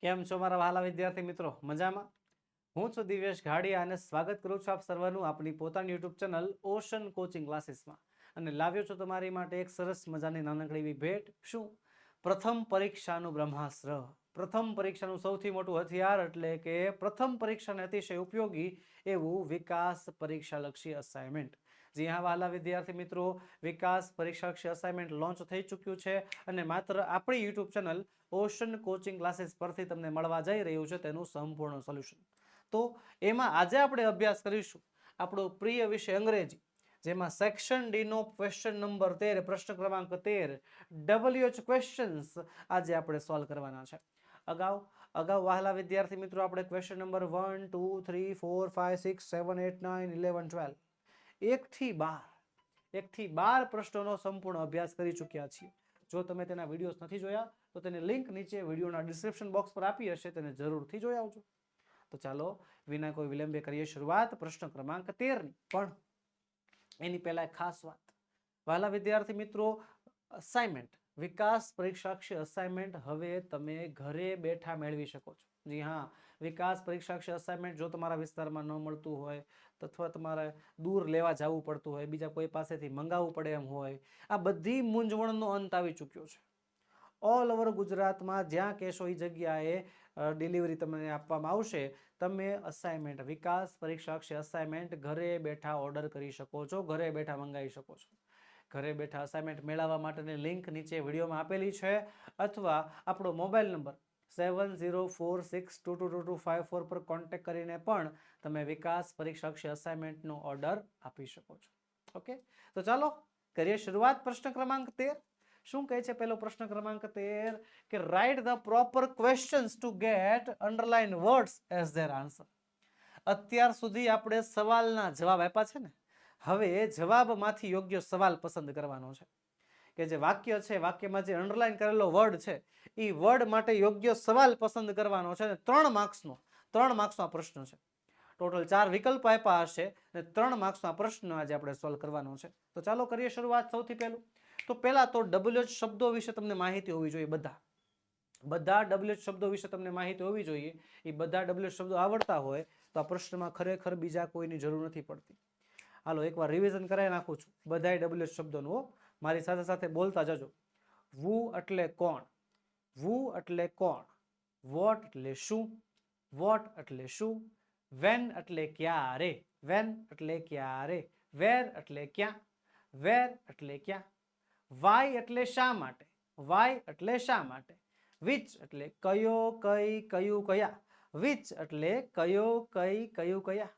કેમ છો મારા વહાલા વિદ્યાર્થી મિત્રો? મજામાં? હું છું દિવ્યેશ ઘાડિયા અને સ્વાગત કરું છું આપ સર્વનું આપણી પોતાની યુટ્યુબ ચેનલ ઓશન કોચિંગ ક્લાસીસમાં. અને લાવ્યો છું તમારી માટે એક સરસ મજાની નાનકડી એવી ભેટ. શું? પ્રથમ પરીક્ષાનું બ્રહ્માસ્ત્ર. પ્રથમ પરીક્ષાનું સૌથી મોટું હથિયાર એટલે કે પ્રથમ પરીક્ષાને અતિશય ઉપયોગી એવું વિકાસ પરીક્ષાલક્ષી અસાઇનમેન્ટ. જી હા વહાલા વિદ્યાર્થી મિત્રો, વિકાસ પરીક્ષાલક્ષી અસાઇનમેન્ટ લોન્ચ થઈ ચૂક્યું છે અને માત્ર આપણી YouTube channel ocean coaching classes પરથી તમને મળવા જઈ રહ્યું છે તેનું સંપૂર્ણ સોલ્યુશન. તો એમાં આજે આપણે અભ્યાસ કરીશું આપણો પ્રિય વિષય અંગ્રેજી, જેમાં સેક્શન ડી નો ક્વેશ્ચન નંબર 13, પ્રશ્ન ક્રમાંક 13 WH ક્વેશ્ચન્સ આજે આપણે સોલ્વ કરવાના છે. અગાઉ વહાલા વિદ્યાર્થી મિત્રો આપણે ક્વેશ્ચન નંબર 1 2 3 4 5 6 7 8 9 11 12 1 થી 12 પ્રશ્નોનો સંપૂર્ણ અભ્યાસ કરી ચૂક્યા છીએ. જો તમે તેના વિડીયોઝ નથી જોયા તો તેની લિંક નીચે વિડીયોના ડિસ્ક્રિપ્શન બોક્સ પર આપી હશે, તેને જરૂરથી જોઈ આવજો. તો ચાલો વિના કોઈ વિલંબે કરીએ શરૂઆત પ્રશ્ન ક્રમાંક 13ની. પણ એની પહેલા એક ખાસ વાત, વહાલા વિદ્યાર્થી મિત્રો, અસાઇનમેન્ટ, વિકાસ પરીક્ષાક્ષી અસાઇનમેન્ટ હવે તમે ઘરે બેઠા મેળવી શકો છો. જી હા, વિકાસ પરીક્ષાક્ષી અસાઇનમેન્ટ જો તમારા વિસ્તારમાં ન મળતું હોય અથવા તમારે દૂર લેવા જવું પડતું હોય, બીજા કોઈ પાસેથી મંગાવવું પડે એમ હોય, આ બધી મૂંઝવણનો અંત આવી ચૂક્યો છે. ઓલ ઓવર ગુજરાતમાં જ્યાં કહેશો એ જગ્યાએ ડિલિવરી તમને આપવામાં આવશે. તમે અસાઇનમેન્ટ, વિકાસ પરીક્ષાક્ષી અસાઇનમેન્ટ ઘરે બેઠા ઓર્ડર કરી શકો છો, ઘરે બેઠા મંગાવી શકો છો. ઘરે બેઠા અસાઇનમેન્ટ મેળવવા માટેની લિંક નીચે વિડીયોમાં આપેલી છે, અથવા આપણો મોબાઈલ નંબર 7046222254 પર કોન્ટેક્ટ કરીને પણ તમે વિકાસ પરીક્ષાક્ષી અસાઇનમેન્ટનો ઓર્ડર આપી શકો છો. ઓકે, તો ચાલો કરીએ શરૂઆત. પ્રશ્ન ક્રમાંક 13 શું કહે છે? પહેલો પ્રશ્ન ક્રમાંક 13 કે write the proper questions to gate underline words as their answer. અત્યાર સુધી આપણે સવાલના જવાબ આપ્યા છે ને, હવે જવાબમાંથી યોગ્ય સવાલ પસંદ કરવાનો છે. કે જે વાક્ય છે, વાક્યમાં જે અંડરલાઇન કરેલો વર્ડ છે એ વર્ડ માટે યોગ્ય સવાલ પસંદ કરવાનો છે. 3 માર્ક્સનો પ્રશ્ન છે. ટોટલ 4 વિકલ્પ આપ્યા હશે અને 3 માર્ક્સનો પ્રશ્ન આજે આપણે સોલ્વ કરવાનો છે. તો ચાલો કરીએ શરૂઆત. સૌથી પહેલું તો પહેલા તો WH શબ્દો વિશે તમને માહિતી હોવી જોઈએ. બધા WH શબ્દો વિશે તમને માહિતી હોવી જોઈએ. એ બધા WH શબ્દો આવડતા હોય તો આ પ્રશ્નમાં ખરેખર બીજા કોઈની જરૂર નથી પડતી. હાલો એકવાર રિવિઝન કરાવી નાખું છું બધાય WH શબ્દોનું. મારી સાથે સાથે બોલતા જજો. વુ એટલે કોણ, વુ એટલે કોણ. વોટ એટલે શું, વોટ એટલે શું. વેન એટલે ક્યારે, વેન એટલે ક્યારે. વેર એટલે ક્યાં, વેર એટલે ક્યાં. વાય એટલે શા માટે, વાય એટલે શા માટે. વિચ એટલે કયો, કઈ, કયું, કયા. વિચ એટલે કયો, કઈ, કયું, કયા.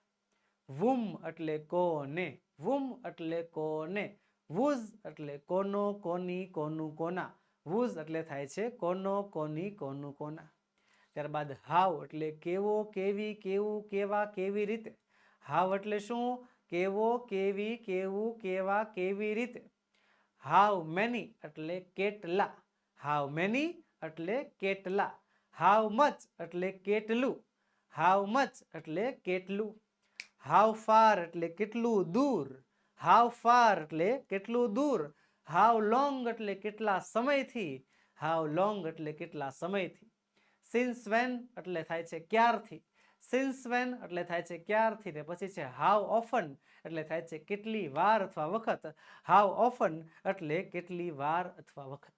વુમ એટલે કોને, વુમ એટલે કોને. વુઝ એટલે કોનો, કોની, કોનું, કોના. વુઝ એટલે થાય છે કોનો, કોની, કોનું, કોના. ત્યારબાદ હાવ એટલે કેવો, કેવી, કેવું, કેવા, કેવી રીતે. હાવ એટલે શું? કેવો, કેવી, કેવું, કેવા, કેવી રીતે. હાવ મેની એટલે કેટલા, હાવ મેની એટલે કેટલા. હાવ મચ એટલે કેટલું, હાવ મચ એટલે કેટલું. હાવ ફાર એટલે કેટલું દૂર, હાવ ફાર એટલે કેટલું દૂર. હાવ લોંગ એટલે કેટલા સમયથી, હાવ લોંગ એટલે કેટલા સમયથી. સિન્સ વેન એટલે થાય છે ક્યારથી, સિન્સ વેન એટલે થાય છે ક્યારથી. ને પછી છે હાવ ઓફન એટલે થાય છે કેટલી વાર અથવા વખત. હાવ ઓફન એટલે કેટલી વાર અથવા વખત.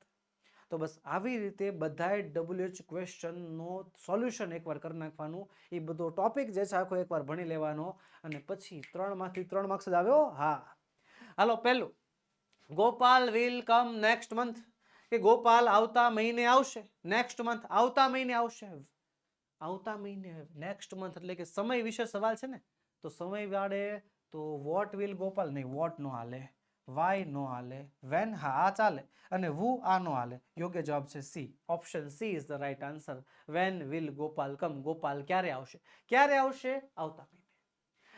તો બસ આવી રીતે બધાય WH ક્વેશ્ચનનો સોલ્યુશન એકવાર કરી નાખવાનું. એ બધો ટોપિક જે છે આખો એકવાર ભણી લેવાનો અને પછી 3માંથી 3 માર્ક્સ જ આવ્યો. હા હાલો, પહેલું, Gopal will come next month. કે ગોપાલ આવતા મહિને આવશે. નેક્સ્ટ મંથ આવતા મહિને આવશે. આવતા મહિને નેક્સ્ટ મંથ એટલે કે સમય વિશે સવાલ છે ને, તો સમય વાળે તો વોટ વિલ ગોપાલ નહીં, વોટ નો હાલે, વાય નો હાલે, વેન હા આ ચાલે, અને વુ આ નો હાલે. યોગ્ય જવાબ છે C, option C is the right answer. When will Gopal come, Gopal ક્યારે આવશે. ક્યારે આવશે? આવતા મહિને.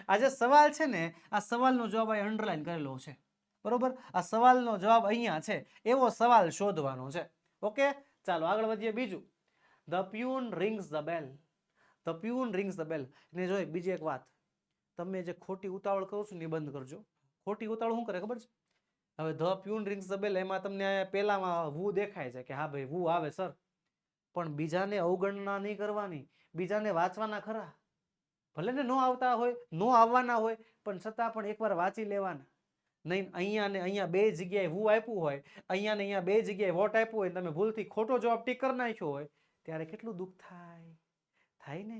આ જે સવાલ છે ને, આ સવાલનો જવાબ અહીં અંડરલાઈન કરેલો છે. બરોબર, આ સવાલનો જવાબ અહીંયા છે એવો સવાલ શોધવાનો છે. ઓકે, ચાલો આગળ વધીએ. બીજું, the peon rings the bell. The peon rings the બેલ. ને જો બીજી એક વાત, તમે જે ખોટી ઉતાવળ કરો છો ને એ બંધ કરજો. ખોટી ઉતાવળ શું કરે ખબર છે? હવે ધ પ્યુન રિંગ્સ ધ બેલ એમાં તમને પેલામાં વુ દેખાય છે કે હા ભાઈ વુ આવે સર, પણ બીજાને અવગણના નહીં કરવાની, બીજાને વાંચવાના ખરા, ભલે ને નો આવતા હોય, નો આવવાના હોય, પણ છતાં પણ એકવાર વાંચી લેવાના. નહીં અહીંયા ને અહીંયા બે જગ્યાએ હું આપ્યું હોય, અહીંયા ને અહીંયા બે જગ્યાએ વોટ આપ્યું હોય, તમે ભૂલથી ખોટો જવાબ ટીક કરી નાખ્યો હોય, ત્યારે કેટલું દુઃખ થાય? થાય ને?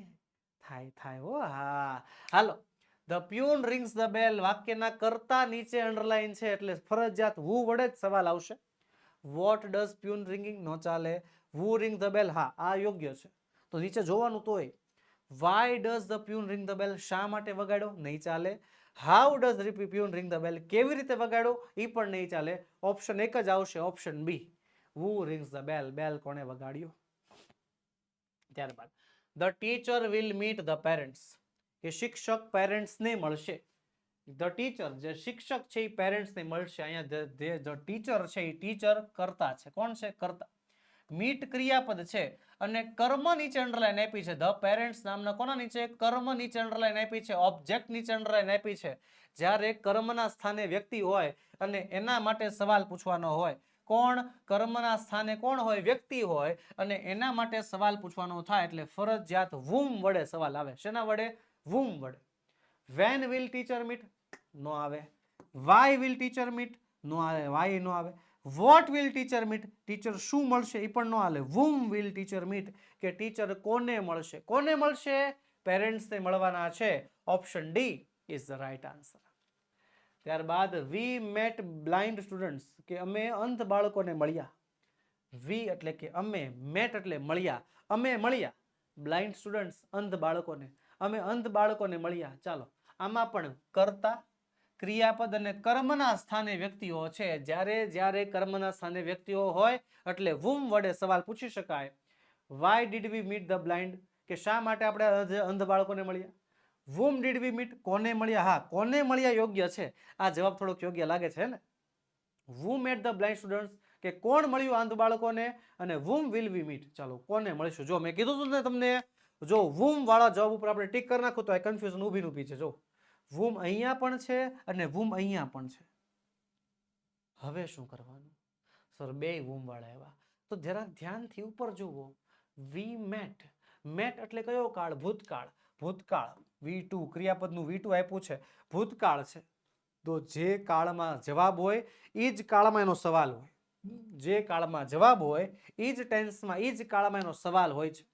થાય હો. હા, હાલો. The peon rings the bell વાક્યના કરતા નીચે અંડરલાઈન છે એટલે ફરજિયાત હુ વડે જ સવાલ આવશે. વોટ ડઝ પ્યુન રિંગિંગ નો ચાલે. હુ રિંગ ધ બેલ, હા આ યોગ્ય છે, તો નીચે જોવાનું. તોય why does the peon ring the bell, શા માટે વગાડ્યો, નહીં ચાલે. How does peon ring the bell, કેવી રીતે વગાડ્યો, એ પણ નહીં ચાલે. ઓપ્શન એક જ આવશે, option B. Who rings the bell, bell કોણે વગાડ્યો. ત્યારબાદ the teacher will meet the parents, કે શિક્ષક પેરેન્ટ્સને મળશે. ધ ટીચર જે શિક્ષક છે એ પેરેન્ટ્સને મળશે. અહીંયા ધ ટીચર છે એ ટીચર કરતા છે. કોણ છે? કરતા. મીટ ક્રિયાપદ છે અને કર્મ નીચે અંડરલાઈન આપી છે. ધ પેરેન્ટ્સ નામના કોના નીચે? કર્મ નીચે અંડરલાઈન આપી છે, ઓબ્જેક્ટ નીચે અંડરલાઈન આપી છે. જ્યારે કર્મના સ્થાને વ્યક્તિ હોય અને એના માટે સવાલ પૂછવાનો હોય, કોણ? કર્મના સ્થાને કોણ હોય? વ્યક્તિ હોય, અને એના માટે સવાલ પૂછવાનો થાય એટલે ફરજિયાત whom વડે સવાલ આવે. શેના વડે? whom વડે. when will teacher meet? નો આવે. why will teacher meet? નો આવે. why નો આવે. what will teacher meet? Teacher શું મળશે એ પણ નો હાલે. whom will teacher meet? કે ટીચર કોને મળશે? કોને મળશે? પેરેન્ટ્સને મળવાના છે. Option D is the right answer. ત્યારબાદ વી મેટ બ્લાઇન્ડ સ્ટુડન્ટ્સ, કે અમે અંધ બાળકોને મળ્યા. વી એટલે કે અમે, મેટ એટલે મળ્યા, અમે મળ્યા. બ્લાઇન્ડ સ્ટુડન્ટ્સ અંધ બાળકોને, અમે અંધ બાળકોને મળ્યા. ચાલો, આમાં પણ કરતા, ક્રિયાપદ અને કર્મના સ્થાને વ્યક્તિઓ છે. જ્યારે કર્મના સ્થાને વ્યક્તિઓ હોય એટલે whom વડે સવાલ પૂછી શકાય. Why did we meet the blind, કે શા માટે આપણે અંધ બાળકોને મળ્યા. whom did we meet? કોને મળ્યા. હા, કોને મળ્યા યોગ્ય છે. આ જવાબ થોડોક યોગ્ય લાગે છે ને. who met the blind students, કે કોણ મળ્યું અંધ બાળકોને, અને whom will we meet, ચાલો કોને મળીશું. જો મેં કીધું હતું ને તમને, જો whom વાળા જવાબ ઉપર આપણે ટીક કરી નાખું તો આ કન્ફ્યુઝન ઊભી છે. જો whom અહીંયા પણ છે અને whom અહીંયા પણ છે. હવે શું કરવાનું? સર બે whom વાળા આવ્યા, તો જરા ધ્યાનથી ઉપર જુઓ. we met, met એટલે કયો કાળ? ભૂતકાળ. ભૂતકાળ. V2 ક્રિયાપદનું V2 આપ્યું છે, ભૂતકાળ છે. તો જે કાળમાં જવાબ હોય એ જ કાળમાં એનો સવાલ હોય. જે કાળમાં જવાબ હોય એ જ ટેન્સમાં એ જ કાળમાં એનો સવાલ હોય છે.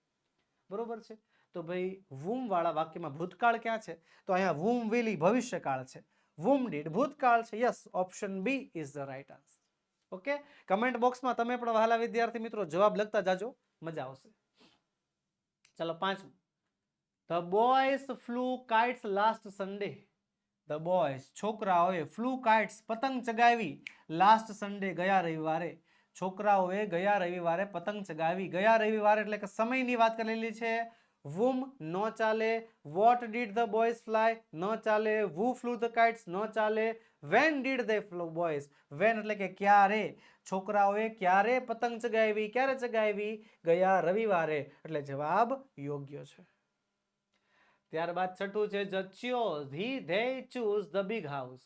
બરોબર છે? તો ભાઈ whom વાળા વાક્યમાં ભૂતકાળ ક્યાં છે? તો અહીંયા whom will ભવિષ્યકાળ છે. whom did ભૂતકાળ છે. Yes, option B is the right answer. Okay, comment બોક્સમાં તમે પણ વહાલા વિદ્યાર્થી મિત્રો જવાબ લખતા જાજો, મજા આવશે. ચાલો, પાંચમું. The boys flew kites last Sunday. The boys છોકરાઓએ flew kites પતંગ ચગાવી last Sunday ગયા રવિવારે. છોકરાઓએ ગયા રવિવારે પતંગ ચગાવી. ગયા રવિવારે એટલે કે સમયની વાત કરેલી છે. whom નો ચાલે. what did the boys fly નો ચાલે. who flew the kites નો ચાલે. when did they flew boys, when એટલે કે ક્યારે. છોકરાઓએ ક્યારે પતંગ ચગાવી. ક્યારે ચગાવી? ગયા રવિવારે. એટલે જવાબ યોગ્ય છે. ત્યારબાદ છઠ્ઠું છે they choose the big house.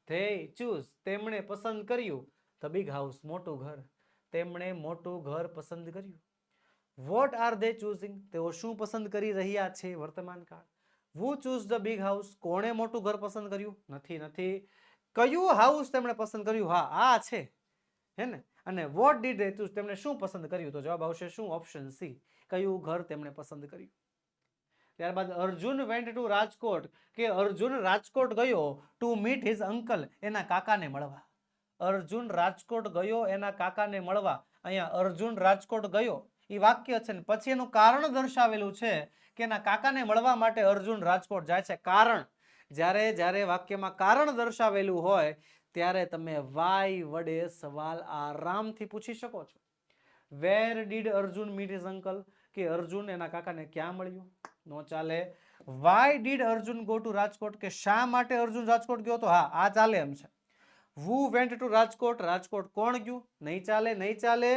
they choose તેમણે પસંદ કર્યું the big house મોટું ઘર. તેમણે મોટું ઘર પસંદ કર્યું. what are they choosing? તેઓ શું પસંદ કરી રહ્યા છે? વર્તમાન કાળ. who choose the big house? કોણે મોટું ઘર પસંદ કર્યું? નથી. કયું હાઉસ તેમણે પસંદ કર્યું? હા, આ છે હે ને. અને what did they choose? તેમણે શું પસંદ કર્યું? તો જવાબ આવશે શું? Option C. કયું ઘર તેમણે પસંદ કર્યું. ત્યારબાદ અર્જુન વેન્ટ ટુ રાજકોટ, કે અર્જુન રાજકોટ ગયો ટુ મીટ હિઝ અંકલ, એના કાકાને મળવા. અર્જુન રાજકોટ ગયો એના કાકાને મળવા. અહીંયા અર્જુન રાજકોટ ગયો એ વાક્ય છે ને પછી એનું કારણ દર્શાવેલું છે કે એના કાકાને મળવા માટે અર્જુન રાજકોટ જાય છે. કારણ, જ્યારે વાક્યમાં કારણ દર્શાવેલું હોય ત્યારે તમે વાય વડે સવાલ આરામથી પૂછી શકો છો. Where did Arjun meet his uncle, કે અર્જુન એના કાકાને ક્યાં મળ્યું? નો ચાલે. Y did Arjun go to Rajkot, કે શા માટે અર્જુન રાજકોટ ગયો તો? હા, આ ચાલે એમ છે. who went to Rajkot, Rajkot કોણ ગયું? નહીં ચાલે.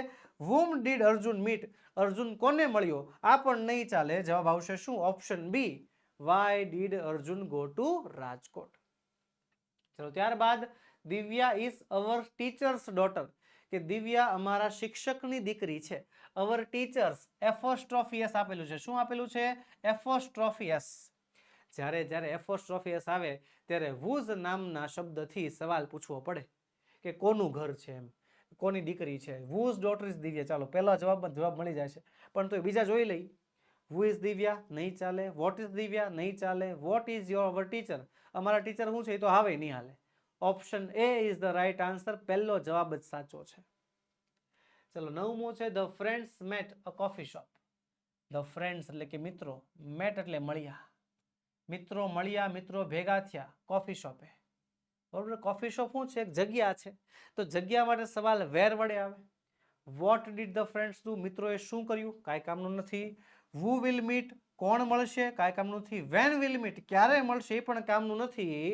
whom did Arjun meet, Arjun કોને મળ્યો? આ પણ નહીં ચાલે. જવાબ આવશે શું? Option B. Why did Arjun go to Rajkot. ચલો, ત્યારબાદ Divya is our teacher's daughter, કે દિવ્યા અમારા શિક્ષકની દીકરી છે. અવર ટીચર્સ એફોસ્ટ્રોફિયસ આપેલું છે. શું આપેલું છે? એફોસ્ટ્રોફિયસ. જ્યારે જ્યારે એફોસ્ટ્રોફિયસ આવે ત્યારે whose નામના શબ્દથી સવાલ પૂછવો પડે કે કોનું ઘર છે, એમ કોની દીકરી છે. whose daughter is Divya. ચાલો પહેલા જવાબમાં જવાબ મળી જાય છે, પણ તો બીજા જોઈ લઈ. who is દિવ્યા નહીં ચાલે. what is દિવ્યા નહીં ચાલે. what is your our teacher, અમારા ટીચર શું છે એ તો આવે નહીં હાલે. Option A is the right answer. પહેલો જવાબ જ સાચો છે. ચલો 9મો છે the friends met a coffee shop. The friends એટલે કે મિત્રો, મેટ એટલે મળ્યા, મિત્રો મળ્યા, મિત્રો ભેગા થયા કોફી શોપે. બરોબર, કોફી શોપ શું છે? એક જગ્યા છે. તો જગ્યા માટે સવાલ વેર વડે આવે. What did the friends do, મિત્રોએ શું કર્યું? કાંઈ કામનું નથી. હુ વિલ મીટ, કોણ મળશે? કાંઈ કામનું નથી. વેન વિલ મીટ, ક્યારે મળશે? એ પણ કામનું નથી.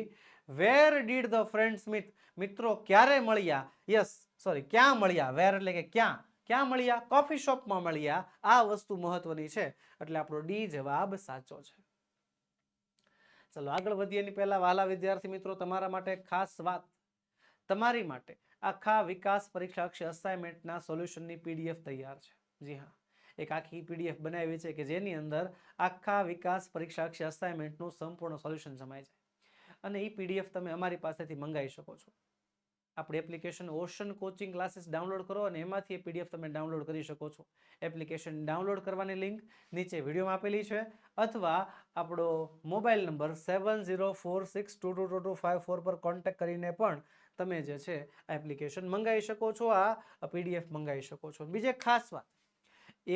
Where did the friends meet, મિત્રો ક્યારે મળ્યા? યસ સોરી, ક્યાં મળ્યા? વેર એટલે કે ક્યાં, ક્યાં મળ્યા? કોફી શોપમાં મળ્યા. આ વસ્તુ મહત્વની છે, એટલે આપણો ડી જવાબ સાચો છે. ચલો આગળ વધીએ એની પહેલા વાલા વિદ્યાર્થી મિત્રો, તમારા માટે ખાસ વાત, તમારી માટે આખા વિકાસ પરીક્ષાક્ષી અસાઇનમેન્ટના સોલ્યુશનની પીડીએફ તૈયાર છે. જી હા, એક આખી પીડીએફ બનાવી છે કે જેની અંદર આખા વિકાસ પરીક્ષાક્ષી અસાઇનમેન્ટનું સંપૂર્ણ સોલ્યુશન સમાય છે. અને એ પીડીએફ તમે અમારી પાસેથી મંગાવી શકો છો. આપણી application ocean coaching classes download કરો અને એમાંથી એ પીડીએફ તમે ડાઉનલોડ કરી શકો છો. એપ્લિકેશન ડાઉનલોડ કરવાની લિંક નીચે વિડીયોમાં આપેલી છે, અથવા આપણો મોબાઈલ નંબર 7046222254 પર કોન્ટેક્ટ કરીને પણ તમે જે છે આ એપ્લિકેશન મંગાવી શકો છો, આ પીડીએફ મંગાવી શકો છો. બીજી એક ખાસ વાત,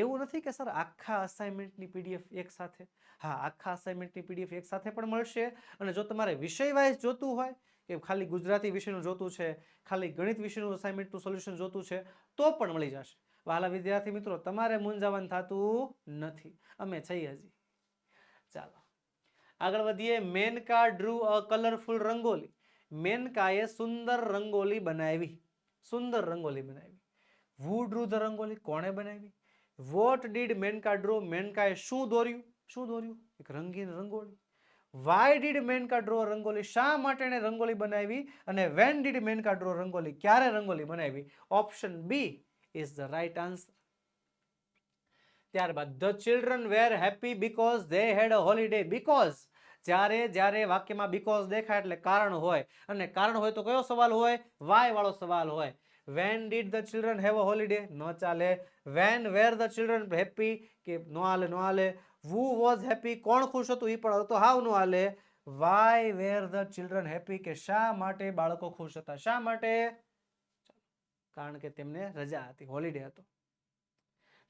એવું નથી કે સર આખા અસાઇનમેન્ટની પીડીએફ એક સાથે. હા, આખા અસાઇનમેન્ટની પીડીએફ એક સાથે પણ મળશે. અને જો તમારે વિષય વાઇઝ જોતું હોય કે ખાલી ગુજરાતી વિષયનું જોતું છે, ખાલી ગણિત વિષયનું અસાઇનમેન્ટનું સોલ્યુશન જોતું છે, તો પણ મળી જશે. વાલા વિદ્યાર્થી મિત્રો, તમારે મૂંઝાવન થતું નથી, અમે છીએ હજી. ચાલો આગળ વધીએ. Maneka drew a colourful rangoli. મેનકાએ સુંદર રંગોલી બનાવી. સુંદર રંગોલી બનાવી. who drew the રંગોલી, કોણે બનાવી? what did મેનકા draw, મેનકાએ શું દોર્યું? શું દોર્યું? એક રંગીન rangoli. why did Maneka draw rangoli, શા માટે એને રંગોલી બનાવી? અને when did Maneka draw rangoli, ક્યારે રંગોલી બનાવી? Option B is the right answer. ત્યારબાદ the children were happy because they had a holiday. Because, જ્યારે જ્યારે વાક્યમાં બીકોઝ દેખાય એટલે કારણ હોય, અને કારણ હોય તો કયો સવાલ હોય? વાય વાળો સવાલ હોય. when did the children have a holiday, નો ચાલે. when were the children happy, કે નો હાલે, નો હાલે. who was happy, કોણ ખુશ હતું? એ પણ તો હાવ નો હાલે. why were the children happy, કે શા માટે બાળકો ખુશ હતા? શા માટે? કારણ કે તેમને રજા હતી, હોલિડે હતો.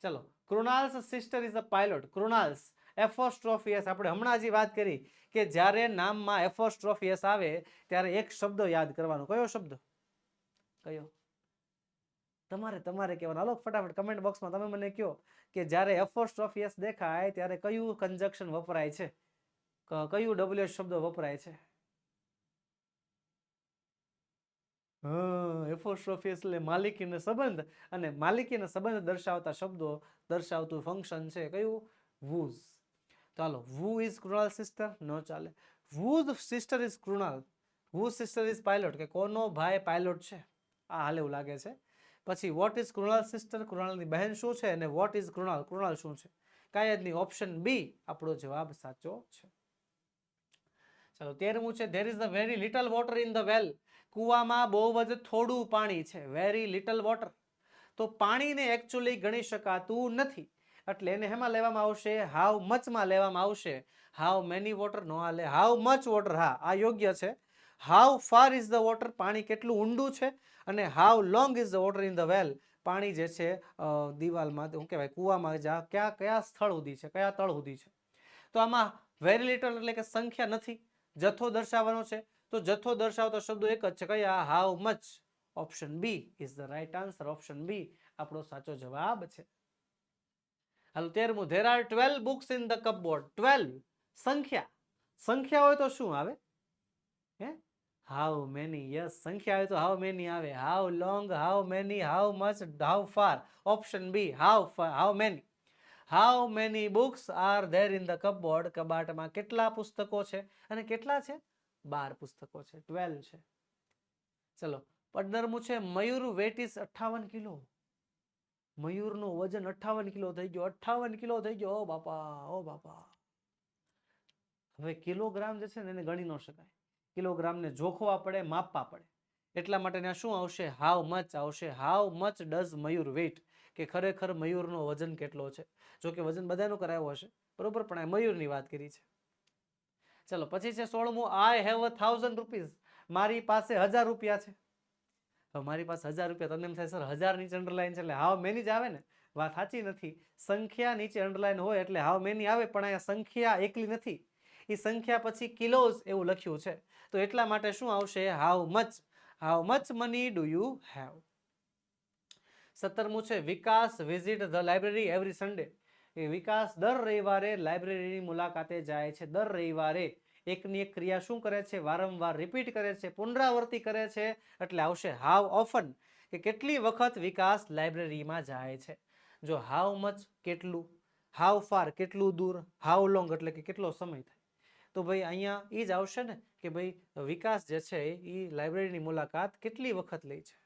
ચલો, કૃણાલ્સ સિસ્ટર ઇઝ અ પાયલોટ. કૃણાલ્સ એફોસ્ટ્રોફિયસ, આપણે હમણાં જ વાત કરી કે જ્યારે નામમાં એફોસ્ટ્રોફિયસ આવે ત્યારે એક શબ્દ યાદ કરવાનો. કયો શબ્દ? કયો? તમારે કહેવાનું. હાલો ફટાફટ કમેન્ટ બોક્સમાં તમે મને કહો કે જ્યારે એફોસ્ટ્રોફિયસ દેખાય ત્યારે કયું કન્જક્શન વપરાય છે, કયું ડબલ્યુએચ શબ્દ વપરાય છે? એફોસ્ટ્રોફિયસ એટલે માલિકીનો સંબંધ, અને માલિકીનો સંબંધ દર્શાવતા શબ્દો દર્શાવતું ફંક્શન છે કયું? whose. ચાલો, who is કૃણાલ સિસ્ટર? નો ચાલે. whose sister is Krunal? whose sister is pilot, કે કોનો ભાઈ પાયલોટ છે? આ હાલે એવું લાગે છે. પછી વોટ ઇઝ કૃણાલ સિસ્ટર, કૃણાલની બહેન શું છે? અને વોટ ઇઝ કૃણાલ, કૃણાલ શું છે? કાંઈ જ નહીં. ઓપ્શન બી આપણો જવાબ સાચો છે. ચલો 13મું છે there is a very little water in the well. કુવામાં બહુ જ થોડું પાણી છે. Very little water. તો પાણીને એકચ્યુઅલી ગણી શકાતું નથી, એટલે એને હેમાં લેવામાં આવશે? હાઉ મચમાં લેવામાં આવશે. હાઉ મેની વોટર નો હાલે. હાઉ મચ વોટર, હા આ યોગ્ય છે. How far is the water, પાણી કેટલું ઊંડું છે. અને how long is the water in the વેલ, પાણી જે છે દિવાલમાં શું કહેવાય કુવામાં કયા સ્થળ સુધી છે, કયા તળ સુધી છે. તો આમાં વેરી લિટલ એટલે કે સંખ્યા નથી, જથ્થો દર્શાવવાનો છે. તો જથ્થો દર્શાવતો શબ્દો એક જ છે, કયા? How much. Option B is the right answer. Option B આપણો સાચો જવાબ છે. હાલો 13મું there are 12 books in the cupboard. 12 સંખ્યા, સંખ્યા હોય તો શું આવે? હે, હાઉ મેની. યસ, સંખ્યા હોય તો હાઉ મેની આવે. How long, how many, how much, how far. Option B how many. How many books are there in the cupboard. કબાટમાં કેટલા પુસ્તકો છે? અને કેટલા છે? 12 પુસ્તકો છે, 12 છે. ચલો 15મું છે મયુર વેટ ઇઝ 58 કિલો. મયુરનું વજન 58 કિલો થઈ ગયો. 58 કિલો થઈ ગયો. ઓ બાપા, ઓ બાપા. હવે કિલોગ્રામ જે છે ને એને ગણી ન શકાય. કિલોગ્રામને જોખવા પડે, માપવા પડે. એટલા માટે ત્યાં શું આવશે? હાઉ મચ આવશે. How much does Mayur wait, કે ખરેખર મયુરનો વજન કેટલો છે. જો કે વજન બધાનું કરાયું હશે, બરોબર, પણ આ મયુરની વાત કરી છે. ચલો પછી છે 16મું, આઈ હેવ 1000 રૂપીઝ. મારી પાસે 1000 રૂપિયા છે. હવે મારી પાસે 1000 રૂપિયા, તમને એમ થાય સર 1000 નીચે અંડરલાઈન છે એટલે હાવ મેની જ આવે ને. વાત સાચી નથી. સંખ્યા નીચે અંડરલાઈન હોય એટલે હાવ મેની આવે, પણ અહીંયા સંખ્યા એકલી નથી, એ સંખ્યા પછી કિલોઝ એવું લખ્યું છે. તો એટલા માટે શું આવશે? How much. How much money do you have. 17મું છે Vikas visit the library every Sunday. એ વિકાસ દર રવિવારે લાઇબ્રેરીની મુલાકાતે જાય છે. દર રવિવારે એકની એક ક્રિયા શું કરે છે? વારંવાર રિપીટ કરે છે, પુનરાવર્તી કરે છે. એટલે આવશે હાઉ ઓફન, કે કેટલી વખત વિકાસ લાઇબ્રેરીમાં જાય છે. જો હાઉ મચ કેટલું, હાઉ ફાર કેટલું દૂર, હાઉ લોંગ એટલે કે કેટલો સમય થાય. તો ભાઈ અહીંયા એ જ આવશે ને કે ભાઈ વિકાસ જે છે એ લાઇબ્રેરીની મુલાકાત કેટલી વખત લે છે.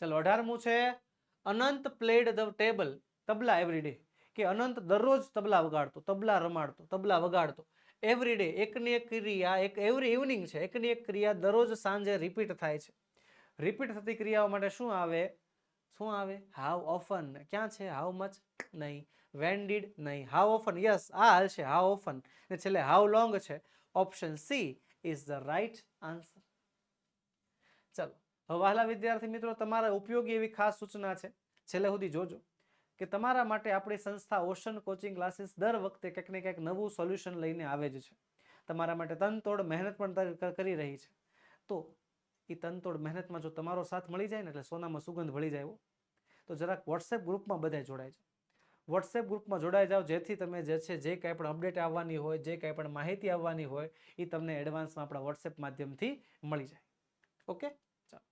ચાલો 18મું છે Anant played the table tabla every day. કે અનંત દરરોજ તબલા વગાડતો, તબલા રમાડતો, તબલા વગાડતો. એવરી ડે એકની એક ક્રિયા, એક એવરી ઇવનિંગ છે, એકની એક ક્રિયા દરરોજ સાંજે રિપીટ થાય છે. રિપીટ થતી ક્રિયાઓ માટે શું આવે? શું આવે? How often. ક્યાં છે? હાઉ મચ નહીં, વેન ડીડ નહીં, હાઉ ઓફન. યસ, આ હાલશે હાઉ ઓફન. ને છેલ્લે હાઉ લોંગ છે. Option C is the right answer. ચલો હવે વહાલા વિદ્યાર્થી મિત્રો, તમારા ઉપયોગી એવી ખાસ સૂચના છે, છેલ્લે સુધી જોજો, કે તમારા માટે આપણી સંસ્થા ઓશન કોચિંગ ક્લાસીસ દર વખતે કંઈક ને કંઈક નવું સોલ્યુશન લઈને આવે જ છે. તમારા માટે તનતોડ મહેનત પણ કરી રહી છે. તો એ તનતોડ મહેનતમાં જો તમારો સાથ મળી જાય ને એટલે સોનામાં સુગંધ ભળી જાય. તો જરાક વોટ્સએપ ગ્રુપમાં બધા જોડાય છે. વોટ્સએપ ગ્રુપમાં જોડાઈ જાઓ, જેથી તમે જે છે જે કાંઈ પણ અપડેટ આવવાની હોય, જે કાંઈ પણ માહિતી આવવાની હોય એ તમને એડવાન્સમાં આપણા વોટ્સએપ માધ્યમથી મળી જાય. ઓકે, ચાલો.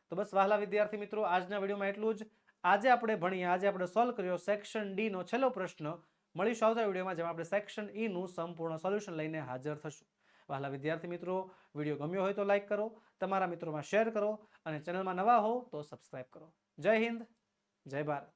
તો બસ વહાલા વિદ્યાર્થી મિત્રો, આજના વિડીયોમાં એટલું જ. આજે આપણે ભણીએ, આજે આપણે સોલ્વ કર્યો સેક્શન ડી નો છેલ્લો પ્રશ્ન. મળીશું આવતા વિડીયોમાં, જેમાં આપણે સેક્શન ઈ નું સંપૂર્ણ સોલ્યુશન લઈને હાજર થશું. વહાલા વિદ્યાર્થી મિત્રો, વિડીયો ગમ્યો હોય તો લાઈક કરો, તમારા મિત્રોમાં શેર કરો, અને ચેનલમાં નવા હો તો સબસ્ક્રાઈબ કરો. જય હિન્દ, જય ભારત.